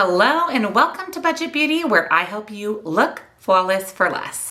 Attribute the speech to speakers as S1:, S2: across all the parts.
S1: Hello and welcome to Budget Beauty, where I help you look flawless for less.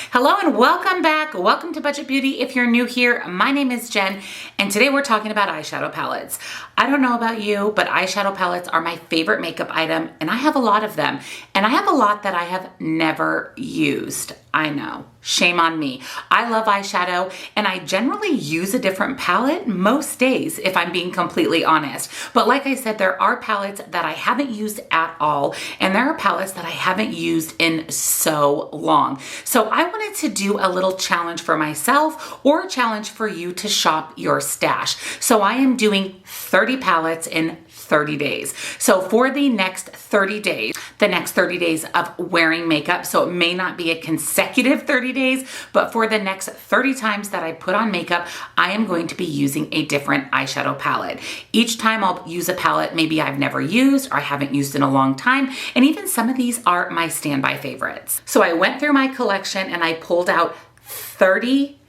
S1: Hello and welcome back. Welcome to Budget Beauty. If you're new here, my name is Jen, and today we're talking about eyeshadow palettes. I don't know about you, but eyeshadow palettes are my favorite makeup item, and I have a lot of them. And I have a lot that I have never used. I know, shame on me. I love eyeshadow, and I generally use a different palette most days, if I'm being completely honest. But like I said, there are palettes that I haven't used at all, and there are palettes that I haven't used in so long. So I wanted to do a little challenge for myself, or a challenge for you to shop your stash. So I am doing 30 palettes in 30 days. So for the next 30 days, the next 30 days of wearing makeup, so it may not be a consecutive 30 days, but for the next 30 times that I put on makeup, I am going to be using a different eyeshadow palette. Each time I'll use a palette maybe I've never used or I haven't used in a long time, and even some of these are my standby favorites. So I went through my collection and I pulled out 30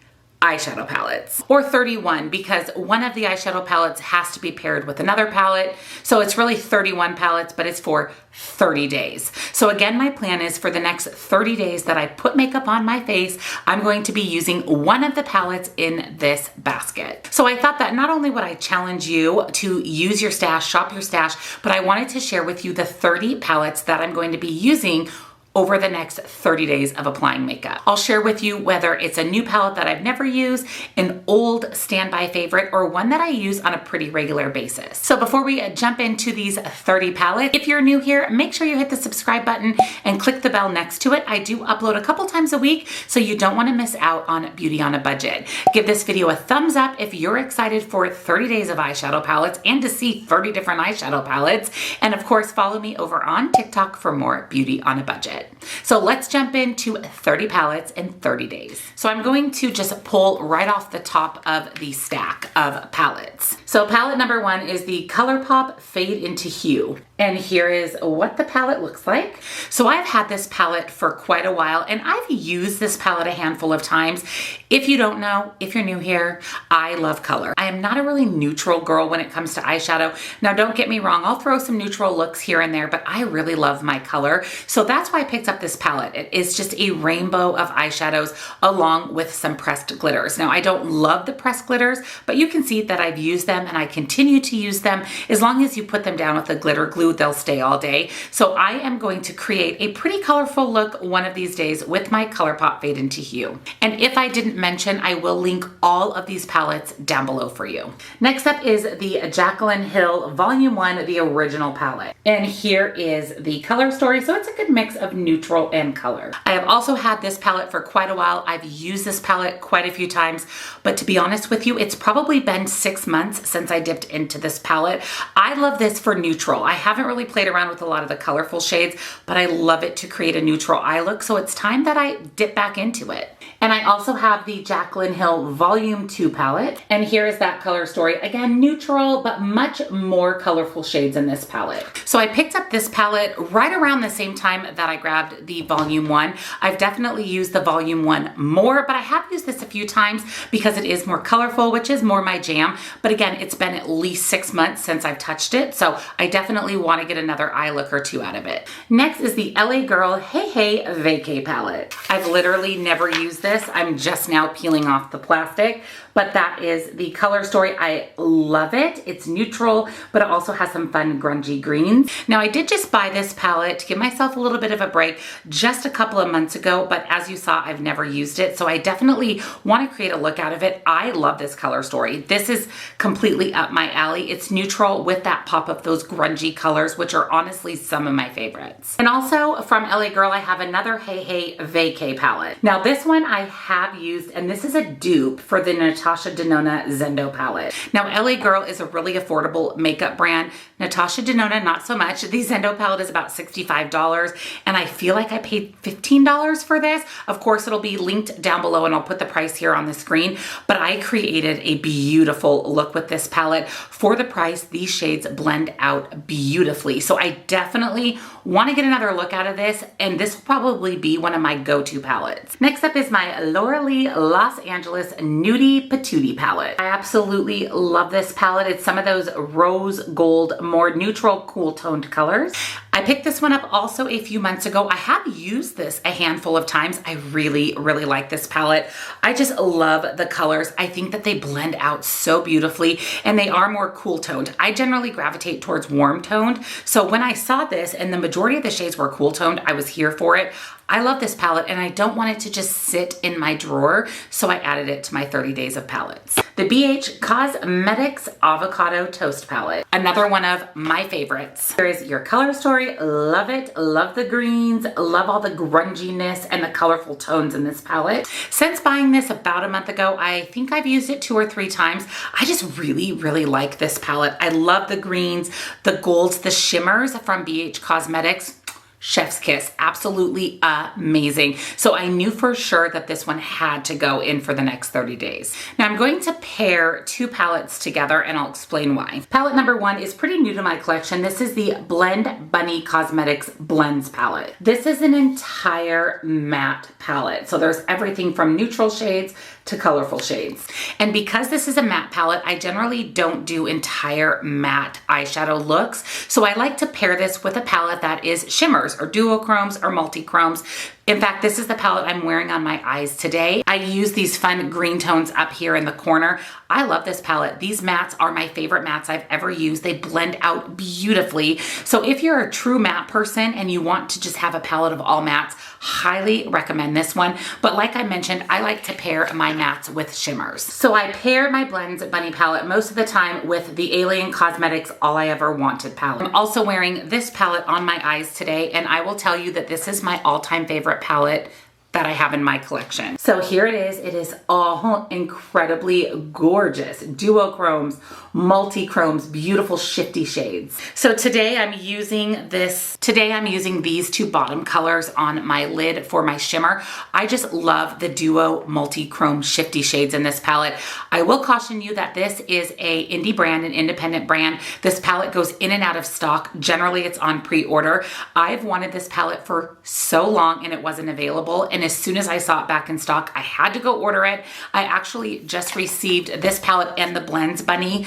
S1: eyeshadow palettes, or 31, because one of the eyeshadow palettes has to be paired with another palette. So it's really 31 palettes, but it's for 30 days. So again, my plan is for the next 30 days that I put makeup on my face, I'm going to be using one of the palettes in this basket. So I thought that not only would I challenge you to use your stash, shop your stash, but I wanted to share with you the 30 palettes that I'm going to be using over the next 30 days of applying makeup. I'll share with you whether it's a new palette that I've never used, an old standby favorite, or one that I use on a pretty regular basis. So before we jump into these 30 palettes, if you're new here, make sure you hit the subscribe button and click the bell next to it. I do upload a couple times a week, so you don't wanna miss out on beauty on a budget. Give this video a thumbs up if you're excited for 30 days of eyeshadow palettes and to see 30 different eyeshadow palettes. And of course, follow me over on TikTok for more beauty on a budget. So let's jump into 30 palettes in 30 days. So I'm going to just pull right off the top of the stack of palettes. So palette number one is the ColourPop Fade into Hue. And here is what the palette looks like. So I've had this palette for quite a while, and I've used this palette a handful of times. If you don't know, if you're new here, I love color. I am not a really neutral girl when it comes to eyeshadow. Now don't get me wrong, I'll throw some neutral looks here and there, but I really love my color. So that's why I picked up this palette. It is just a rainbow of eyeshadows along with some pressed glitters. Now I don't love the pressed glitters, but you can see that I've used them and I continue to use them. As long as you put them down with a glitter glue, they'll stay all day. So I am going to create a pretty colorful look one of these days with my ColourPop Fade into Hue. And if I didn't mention, I will link all of these palettes down below for you. Next up is the Jaclyn Hill Volume 1, the original palette. And here is the color story. So it's a good mix of neutral and color. I have also had this palette for quite a while. I've used this palette quite a few times, but to be honest with you, it's probably been 6 months since I dipped into this palette. I love this for neutral. I haven't really played around with a lot of the colorful shades, but I love it to create a neutral eye look. So it's time that I dip back into it. And I also have the Jaclyn Hill Volume 2 palette. And here is that color story. Again, neutral, but much more colorful shades in this palette. So I picked up this palette right around the same time that I grabbed the Volume 1. I've definitely used the Volume 1 more, but I have used this a few times because it is more colorful, which is more my jam. But again, it's been at least 6 months since I've touched it. So I definitely want to get another eye look or two out of it. Next is the LA Girl Hey Hey Vacay palette. I've literally never used this. I'm just now peeling off the plastic, but that is the color story. I love it. It's neutral, but it also has some fun grungy greens. Now I did just buy this palette to give myself a little bit of a break just a couple of months ago, but as you saw, I've never used it. So I definitely want to create a look out of it. I love this color story. This is completely up my alley. It's neutral with that pop of those grungy colors, which are honestly some of my favorites. And also from LA Girl, I have another Hey Hey Vacay palette. Now this one I have used, and this is a dupe for the Natasha Denona Zendo palette. Now LA Girl is a really affordable makeup brand. Natasha Denona, not so much. The Zendo palette is about $65, and I I feel like I paid $15 for this. Of course, it'll be linked down below and I'll put the price here on the screen, but I created a beautiful look with this palette. For the price, these shades blend out beautifully. So I definitely want to get another look out of this, and this will probably be one of my go-to palettes. Next up is my Laura Lee Los Angeles Nudie Patootie palette. I absolutely love this palette. It's some of those rose gold, more neutral, cool toned colors. I picked this one up also a few months ago. I have used this a handful of times. I really, really like this palette. I just love the colors. I think that they blend out so beautifully, and they are more cool toned. I generally gravitate towards warm toned. So when I saw this and the majority of the shades were cool toned, I was here for it. I love this palette and I don't want it to just sit in my drawer, so I added it to my 30 days of palettes. The BH Cosmetics Avocado Toast Palette, another one of my favorites. There is your color story, love it, love the greens, love all the grunginess and the colorful tones in this palette. Since buying this about a month ago, I think I've used it 2 or 3 times. I just really, really like this palette. I love the greens, the golds, the shimmers from BH Cosmetics. Chef's kiss, absolutely amazing. So I knew for sure that this one had to go in for the next 30 days. Now I'm going to pair 2 palettes together and I'll explain why. Palette number 1 is pretty new to my collection. This is the Blend Bunny Cosmetics Blends palette. This is an entire matte palette. So there's everything from neutral shades to colorful shades. And because this is a matte palette, I generally don't do entire matte eyeshadow looks. So I like to pair this with a palette that is shimmers or duochromes or multi-chromes. In fact, this is the palette I'm wearing on my eyes today. I use these fun green tones up here in the corner. I love this palette. These mattes are my favorite mattes I've ever used. They blend out beautifully. So if you're a true matte person and you want to just have a palette of all mattes, highly recommend this one. But like I mentioned, I like to pair my mattes with shimmers. So I pair my Blends Bunny palette most of the time with the Alien Cosmetics All I Ever Wanted palette. I'm also wearing this palette on my eyes today, and I will tell you that this is my all-time favorite palette that I have in my collection. So here it is. It is all incredibly gorgeous. Duochromes, multi-chromes, beautiful shifty shades. So today I'm using these 2 bottom colors on my lid for my shimmer. I just love the duo multi-chrome shifty shades in this palette. I will caution you that this is a indie brand, an independent brand. This palette goes in and out of stock. Generally it's on pre-order. I've wanted this palette for so long and it wasn't available. And as soon as I saw it back in stock, I had to go order it. I actually just received this palette and the Blends Bunny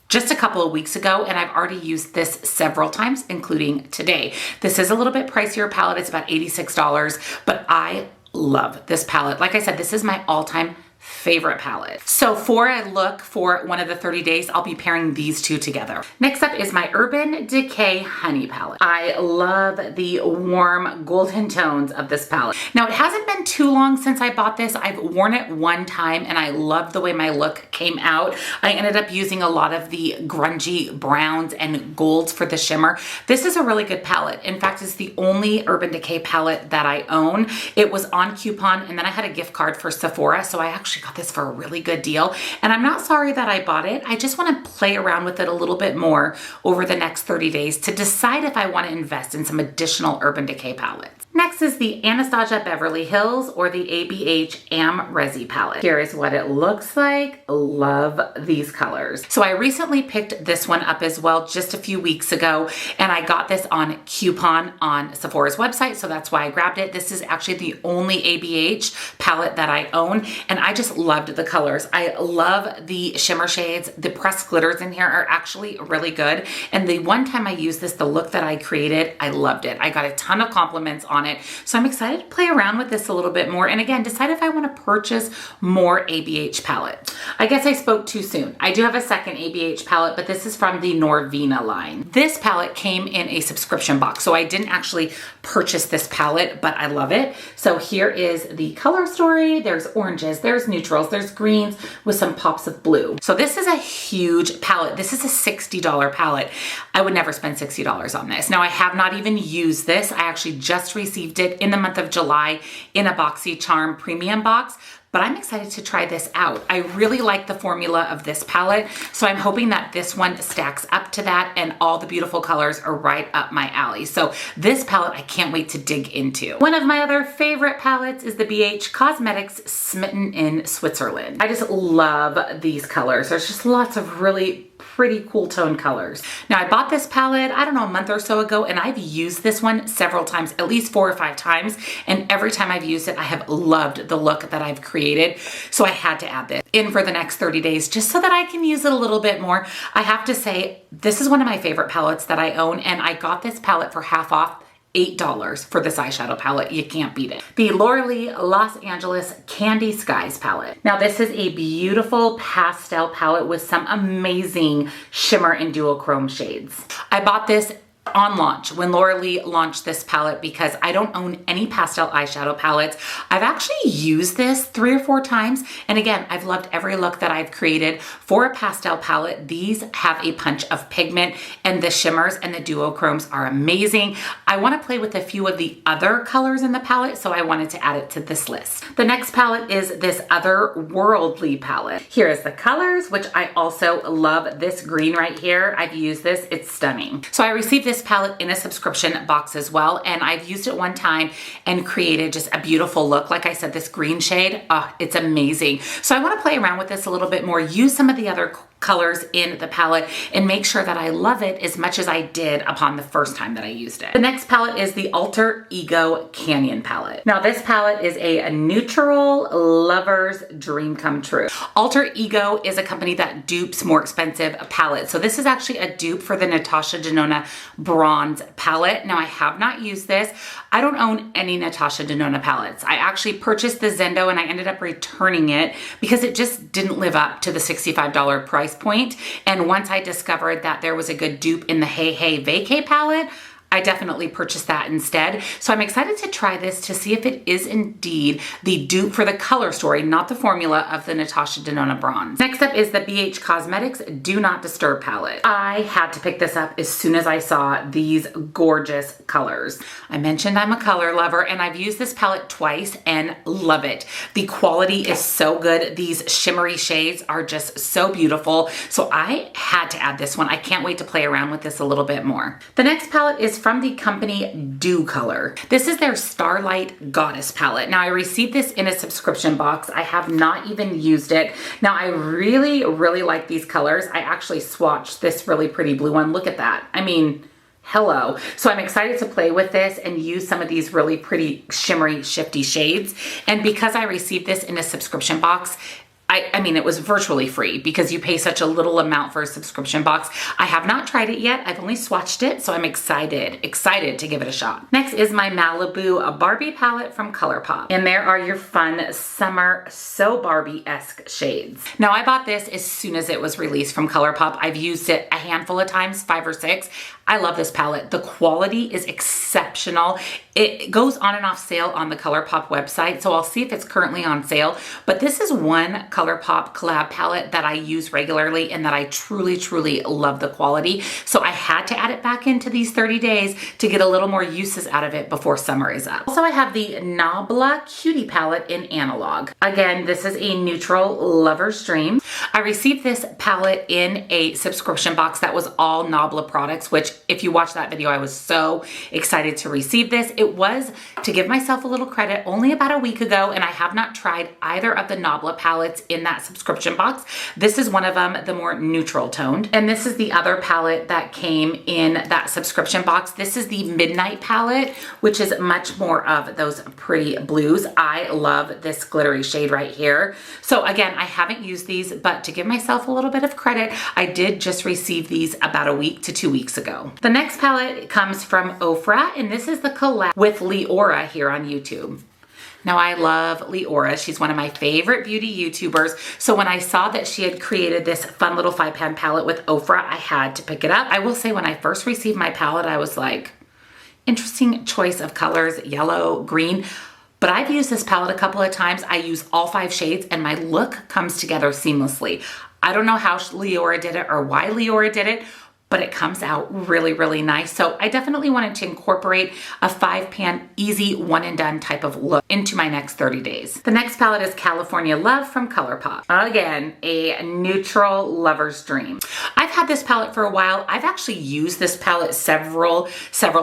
S1: just a couple of weeks ago, and I've already used this several times, including today. This is a little bit pricier palette. It's about $86, but I love this palette. Like I said, this is my all-time favorite palette. So for a look for one of the 30 days, I'll be pairing these 2 together. Next up is my Urban Decay Honey palette. I love the warm golden tones of this palette. Now it hasn't been too long since I bought this. I've worn it one time and I love the way my look came out. I ended up using a lot of the grungy browns and golds for the shimmer. This is a really good palette. In fact, it's the only Urban Decay palette that I own. It was on coupon and then I had a gift card for Sephora, so I actually got this for a really good deal. And I'm not sorry that I bought it. I just want to play around with it a little bit more over the next 30 days to decide if I want to invest in some additional Urban Decay palettes. Next is the Anastasia Beverly Hills or the ABH Amerezy palette. Here is what it looks like. Love these colors. So I recently picked this one up as well just a few weeks ago, and I got this on coupon on Sephora's website, so that's why I grabbed it. This is actually the only ABH palette that I own, and I just loved the colors. I love the shimmer shades. The pressed glitters in here are actually really good, and the one time I used this, the look that I created, I loved it. I got a ton of compliments on it. So I'm excited to play around with this a little bit more and again decide if I want to purchase more ABH palette. I guess I spoke too soon. I do have a second ABH palette, but this is from the Norvina line. This palette came in a subscription box, so I didn't actually purchase this palette, but I love it. So here is the color story. There's oranges, there's neutrals, there's greens with some pops of blue. So this is a huge palette. This is a $60 palette. I would never spend $60 on this. Now I have not even used this. I actually just received it in the month of July in a BoxyCharm premium box, but I'm excited to try this out. I really like the formula of this palette, so I'm hoping that this one stacks up to that and all the beautiful colors are right up my alley. So this palette I can't wait to dig into. One of my other favorite palettes is the BH Cosmetics Smitten in Switzerland. I just love these colors. There's just lots of really pretty cool tone colors. Now I bought this palette, I don't know, a month or so ago, and I've used this one several times, at least 4 or 5 times. And every time I've used it, I have loved the look that I've created. So I had to add this in for the next 30 days just so that I can use it a little bit more. I have to say, this is one of my favorite palettes that I own, and I got this palette for half off. $8 for this eyeshadow palette. You can't beat it. The Laura Los Angeles Candy Skies palette. Now this is a beautiful pastel palette with some amazing shimmer and duochrome shades. I bought this on launch when Laura launched this palette because I don't own any pastel eyeshadow palettes. I've actually used this 3 or 4 times, and again, I've loved every look that I've created. For a pastel palette, these have a punch of pigment, and the shimmers and the duochromes are amazing. I want to play with a few of the other colors in the palette, so I wanted to add it to this list. The next palette is this Otherworldly palette. Here is the colors, which I also love. This green right here, I've used this, it's stunning. So I received this palette in a subscription box as well, and I've used it one time and created just a beautiful look. Like I said, this green shade, it's amazing. So I want to play around with this a little bit more, use some of the other colors in the palette, and make sure that I love it as much as I did upon the first time that I used it. The next palette is the Alter Ego Canyon palette. Now this palette is a neutral lover's dream come true. Alter Ego is a company that dupes more expensive palettes. So this is actually a dupe for the Natasha Denona Bronze palette. Now I have not used this. I don't own any Natasha Denona palettes. I actually purchased the Zendo and I ended up returning it because it just didn't live up to the $65 price point. And once I discovered that there was a good dupe in the Hey Hey Vacay palette, I definitely purchased that instead. So I'm excited to try this to see if it is indeed the dupe for the color story, not the formula of the Natasha Denona Bronze. Next up is the BH Cosmetics Do Not Disturb palette. I had to pick this up as soon as I saw these gorgeous colors. I mentioned I'm a color lover, and I've used this palette twice and love it. The quality is so good. These shimmery shades are just so beautiful. So I had to add this one. I can't wait to play around with this a little bit more. The next palette is from the company Do Color. This is their Starlight Goddess palette. Now I received this in a subscription box. I have not even used it. Now I really, really like these colors. I actually swatched this really pretty blue one. Look at that. I mean, hello. So I'm excited to play with this and use some of these really pretty shimmery, shifty shades. And because I received this in a subscription box, I mean, it was virtually free because you pay such a little amount for a subscription box. I have not tried it yet. I've only swatched it, so I'm excited to give it a shot. Next is my Malibu Barbie palette from ColourPop. And there are your fun summer, so Barbie-esque shades. Now, I bought this as soon as it was released from ColourPop. I've used it a handful of times, 5 or 6. I love this palette. The quality is exceptional. It goes on and off sale on the ColourPop website, so I'll see if it's currently on sale. But this is one ColourPop collab palette that I use regularly and that I truly, truly love the quality. So I had to add it back into these 30 days to get a little more uses out of it before summer is up. Also, I have the Nabla Cutie palette in Analog. Again, this is a neutral lover's dream. I received this palette in a subscription box that was all Nabla products, which if you watched that video, I was so excited to receive this. It was, to give myself a little credit, only about a week ago, and I have not tried either of the Nabla palettes in that subscription box. This is one of them, the more neutral toned. And this is the other palette that came in that subscription box. This is the Midnight palette, which is much more of those pretty blues. I love this glittery shade right here. So again, I haven't used these, but to give myself a little bit of credit, I did just receive these about a week to 2 weeks ago. The next palette comes from Ofra, and this is the collab with Liora here on YouTube. Now I love Liora. She's one of my favorite beauty YouTubers. So when I saw that she had created this fun little 5-pan palette with Ofra, I had to pick it up. I will say when I first received my palette, I was like, interesting choice of colors, yellow, green. But I've used this palette a couple of times. I use all 5 shades and my look comes together seamlessly. I don't know how Liora did it or why Liora did it, but it comes out really, really nice. So I definitely wanted to incorporate a 5-pan, easy, one and done type of look into my next 30 days. The next palette is California Love from ColourPop. Again, a neutral lover's dream. I've had this palette for a while. I've actually used this palette several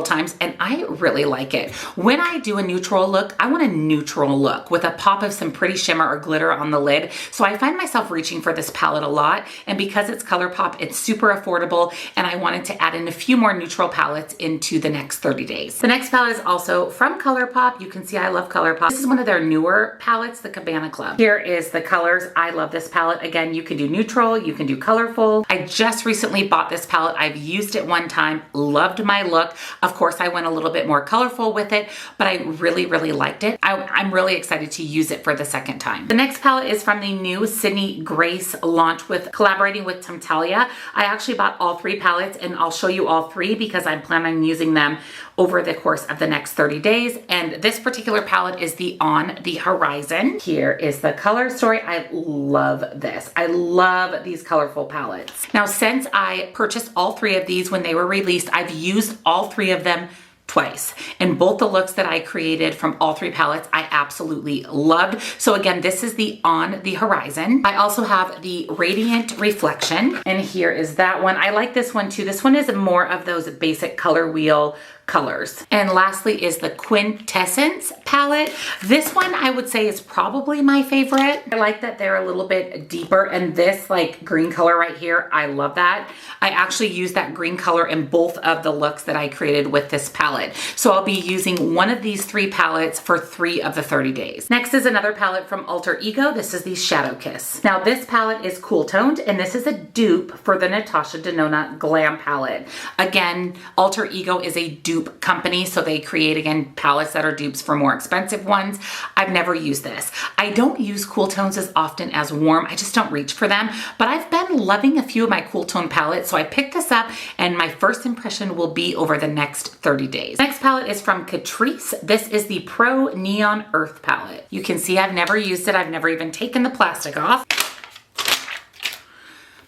S1: times, and I really like it. When I do a neutral look, I want a neutral look with a pop of some pretty shimmer or glitter on the lid. So I find myself reaching for this palette a lot, and because it's ColourPop, it's super affordable, and I wanted to add in a few more neutral palettes into the next 30 days. The next palette is also from ColourPop. You can see I love ColourPop. This is one of their newer palettes, the Cabana Club. Here is the colors. I love this palette. Again, you can do neutral, you can do colorful. I just recently bought this palette. I've used it one time, loved my look. Of course, I went a little bit more colorful with it, but I really, really liked it. I'm really excited to use it for the second time. The next palette is from the new Sydney Grace launch with collaborating with Talia. I actually bought all 3 palettes, and I'll show you all 3 because I'm planning on using them over the course of the next 30 days. And this particular palette is the On the Horizon. Here is the color story. I love this. I love these colorful palettes. Now, since I purchased all 3 of these when they were released, I've used all 3 of them twice. And both the looks that I created from all 3 palettes, I absolutely loved. So again, this is the On the Horizon. I also have the Radiant Reflection, and here is that one. I like this one too. This one is more of those basic color wheel colors. And lastly is the Quintessence palette. This one I would say is probably my favorite. I like that they're a little bit deeper, and this like green color right here, I love that. I actually used that green color in both of the looks that I created with this palette. So I'll be using one of these 3 palettes for 3 of the 30 days. Next is another palette from Alter Ego. This is the Shadow Kiss. Now this palette is cool toned, and this is a dupe for the Natasha Denona Glam palette. Again, Alter Ego is a dupe company, so they create, again, palettes that are dupes for more expensive ones. I've never used this. I don't use cool tones as often as warm. I just don't reach for them, but I've been loving a few of my cool tone palettes, so I picked this up, and my first impression will be over the next 30 days. Next palette is from Catrice. This is the Pro Neon Earth palette. You can see I've never used it. I've never even taken the plastic off.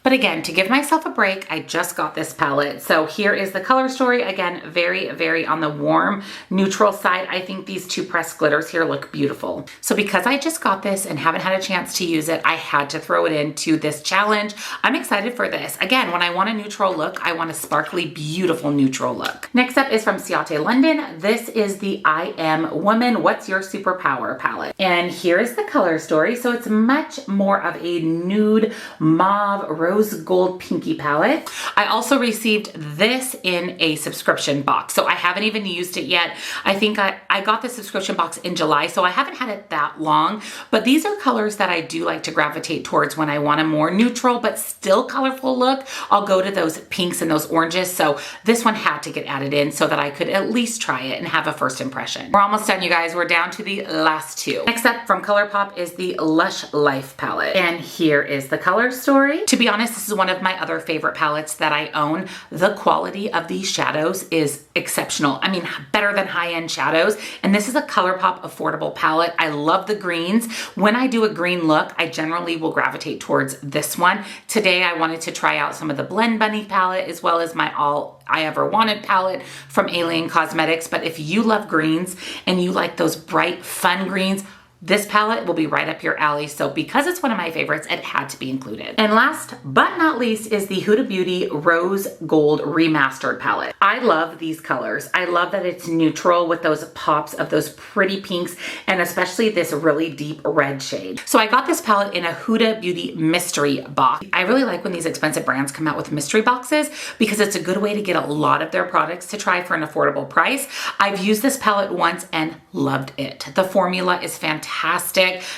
S1: But again, to give myself a break, I just got this palette. So here is the color story. Again, very, very on the warm, neutral side. I think these 2 pressed glitters here look beautiful. So because I just got this and haven't had a chance to use it, I had to throw it into this challenge. I'm excited for this. Again, when I want a neutral look, I want a sparkly, beautiful neutral look. Next up is from Ciate London. This is the I Am Woman, What's Your Superpower palette. And here is the color story. So it's much more of a nude mauve, rose gold pinky palette. I also received this in a subscription box, so I haven't even used it yet. I think I got the subscription box in July, so I haven't had it that long, but these are colors that I do like to gravitate towards when I want a more neutral but still colorful look. I'll go to those pinks and those oranges, so this one had to get added in so that I could at least try it and have a first impression. We're almost done, you guys. We're down to the last 2. Next up from ColourPop is the Lush Life palette, and here is the color story. To be honest, this is one of my other favorite palettes that I own. The quality of these shadows is exceptional. I mean, better than high-end shadows. And this is a ColourPop affordable palette. I love the greens. When I do a green look, I generally will gravitate towards this one. Today, I wanted to try out some of the Blend Bunny palette as well as my All I Ever Wanted palette from Alien Cosmetics. But if you love greens and you like those bright, fun greens, this palette will be right up your alley. So because it's one of my favorites, it had to be included. And last but not least is the Huda Beauty Rose Gold Remastered palette. I love these colors. I love that it's neutral with those pops of those pretty pinks and especially this really deep red shade. So I got this palette in a Huda Beauty mystery box. I really like when these expensive brands come out with mystery boxes because it's a good way to get a lot of their products to try for an affordable price. I've used this palette once and loved it. The formula is fantastic.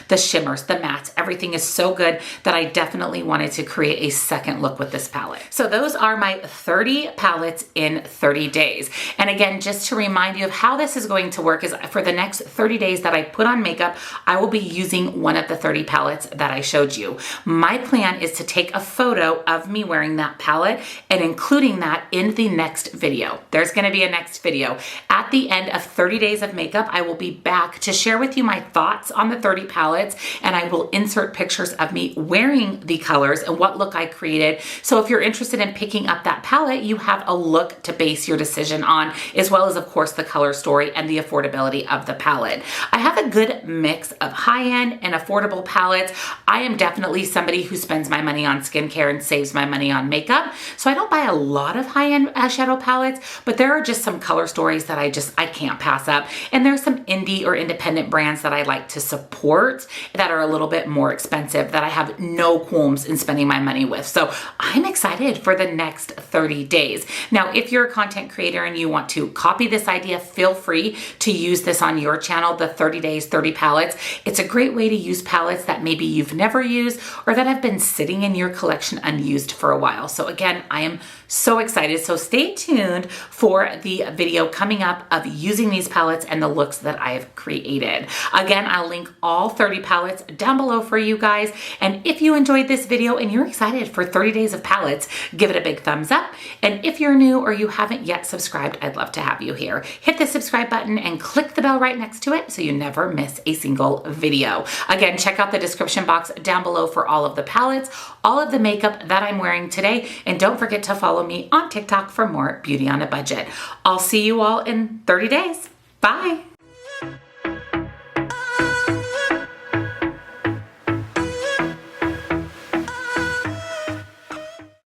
S1: The shimmers, the mattes, everything is so good that I definitely wanted to create a second look with this palette. So those are my 30 palettes in 30 days. And again, just to remind you of how this is going to work is for the next 30 days that I put on makeup, I will be using one of the 30 palettes that I showed you. My plan is to take a photo of me wearing that palette and including that in the next video. There's going to be a next video. At the end of 30 days of makeup, I will be back to share with you my thoughts on the 30 palettes, and I will insert pictures of me wearing the colors and what look I created. So if you're interested in picking up that palette, you have a look to base your decision on, as well as, of course, the color story and the affordability of the palette. I have a good mix of high-end and affordable palettes. I am definitely somebody who spends my money on skincare and saves my money on makeup, so I don't buy a lot of high-end eyeshadow palettes, but there are just some color stories that I can't pass up. And there's some indie or independent brands that I like to support that are a little bit more expensive that I have no qualms in spending my money with. So I'm excited for the next 30 days. Now, if you're a content creator and you want to copy this idea, feel free to use this on your channel, the 30 days, 30 palettes. It's a great way to use palettes that maybe you've never used or that have been sitting in your collection unused for a while. So again, I am so excited. So stay tuned for the video coming up of using these palettes and the looks that I have created. Again, I'll link all 30 palettes down below for you guys. And if you enjoyed this video and you're excited for 30 days of palettes, give it a big thumbs up. And if you're new or you haven't yet subscribed, I'd love to have you here. Hit the subscribe button and click the bell right next to it so you never miss a single video. Again, check out the description box down below for all of the palettes, all of the makeup that I'm wearing today, and don't forget to follow me on TikTok for more beauty on a budget. I'll see you all in 30 days. Bye.